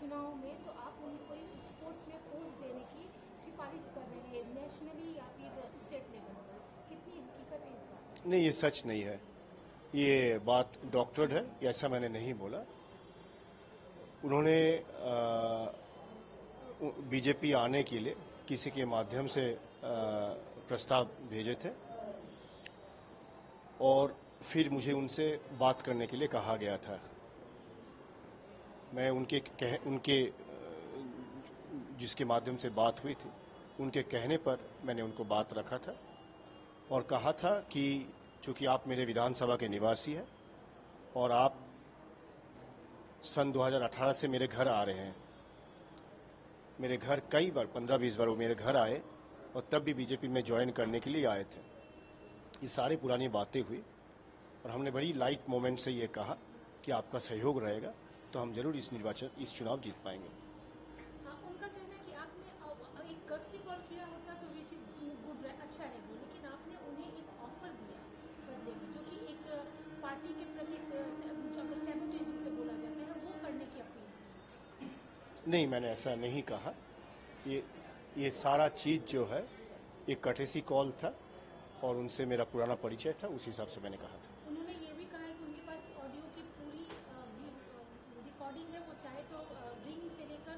चुनाव में, तो आप उनको स्पोर्ट्स में पोस्ट देने की सिफारिश कर रहे हैं, नेशनली या फिर स्टेट लेवल पर, कितनी हकीकत है इस बात? नहीं, ये सच नहीं है। ये बात डॉक्टरेट है, ऐसा मैंने नहीं बोला। उन्होंने बीजेपी आने के लिए किसी के माध्यम से प्रस्ताव भेजे थे और फिर मुझे उनसे बात करने के लिए कहा गया था। मैं उनके जिसके माध्यम से बात हुई थी, उनके कहने पर मैंने उनको बात रखा था और कहा था कि चूंकि आप मेरे विधानसभा के निवासी हैं और आप सन 2018 से मेरे घर आ रहे हैं, मेरे घर कई बार 15-20 बार वो मेरे घर आए और तब भी बीजेपी में ज्वाइन करने के लिए आए थे। ये सारी पुरानी बातें हुई और हमने बड़ी लाइट मोमेंट से ये कहा कि आपका सहयोग रहेगा तो हम जरूर इस चुनाव जीत पाएंगे। उनका कहना है कि आपने एक कर्सी कॉल किया होता तो विच गुड अच्छा है वो, लेकिन आपने उन्हें एक ऑफर दिया बदले में, जो कि एक पार्टी के प्रति सैबोटेज जिसे बोला जाता है, वो करने की अपील थी। नहीं, मैंने ऐसा नहीं कहा। ये सारा चीज जो है एक कटेसी कॉल था और उनसे मेरा पुराना परिचय था, उस हिसाब से मैंने कहा था। उन्होंने ये भी कहा है कि उनके पास ऑडियो की पूरी रिकॉर्डिंग है, वो चाहे तो रिंग से लेकर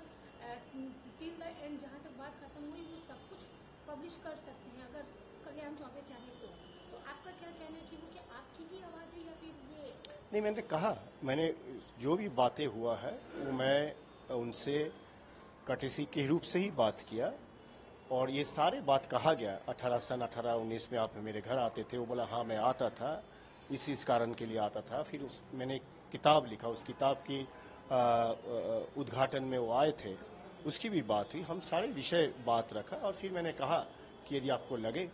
टिल द एंड जहाँ तक बात खत्म हुई वो सब कुछ पब्लिश कर सकते हैं अगर कल्याण चौबे चाहे तो आपका क्या कहना है कि वो क्या आपकी ही आवाज़ है या फिर ये? नहीं, मैंने कहा, मैंने जो भी बातें हुआ है वो मैं उनसे कटेसी के रूप से ही बात किया और ये सारे बात कहा गया। 18-19 में आप मेरे घर आते थे, वो बोला हाँ मैं आता था, इस कारण के लिए आता था। फिर मैंने एक किताब लिखा, उस किताब की उद्घाटन में वो आए थे, उसकी भी बात हुई। हम सारे विषय बात रखा और फिर मैंने कहा कि यदि आपको लगे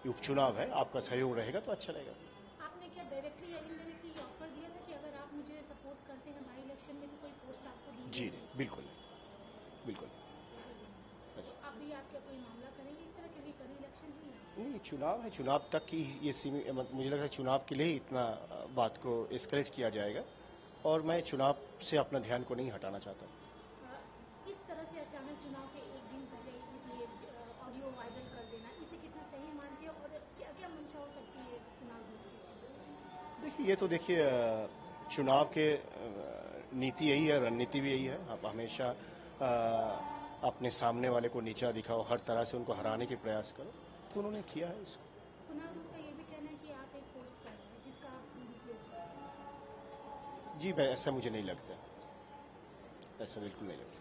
कि उपचुनाव है, आपका सहयोग रहेगा तो अच्छा रहेगा। आपने क्या डायरेक्टली या इनडायरेक्टली ऑफर दिया था कि अगर आप मुझे सपोर्ट करते हैं बाई इलेक्शन में तो कोई पोस्ट आपको दी? जी नहीं, बिल्कुल नहीं, बिल्कुल नहीं। तो आप भी आपका कोई मामला करेंगे इस तरह, क्योंकि करी इलेक्शन ही है? नहीं, चुनाव है, चुनाव तक की ये मुझे लगता है चुनाव के लिए ही इतना बात को एस्केलेट किया जाएगा और मैं चुनाव से अपना ध्यान को नहीं हटाना चाहता हूँ। इस तरह से अचानक चुनाव के एक दिन पहले ये ऑडियो वायरल कर देना, इसे कितना सही मानते हो और क्या क्या मंशा हो सकती है चुनाव घोषित? देखिए, ये तो देखिए चुनाव के नीति यही है, रणनीति भी यही है। आप हमेशा अपने सामने वाले को नीचा दिखाओ, हर तरह से उनको हराने के प्रयास करो, तो उन्होंने किया है इसको। कुणाल घोष का ये भी कहना है कि आप एक पोस्ट कर रहे हैं जिसका आप दुरुपयोग करते हैं। जी, ऐसा मुझे नहीं लगता, ऐसा बिल्कुल नहीं लगता।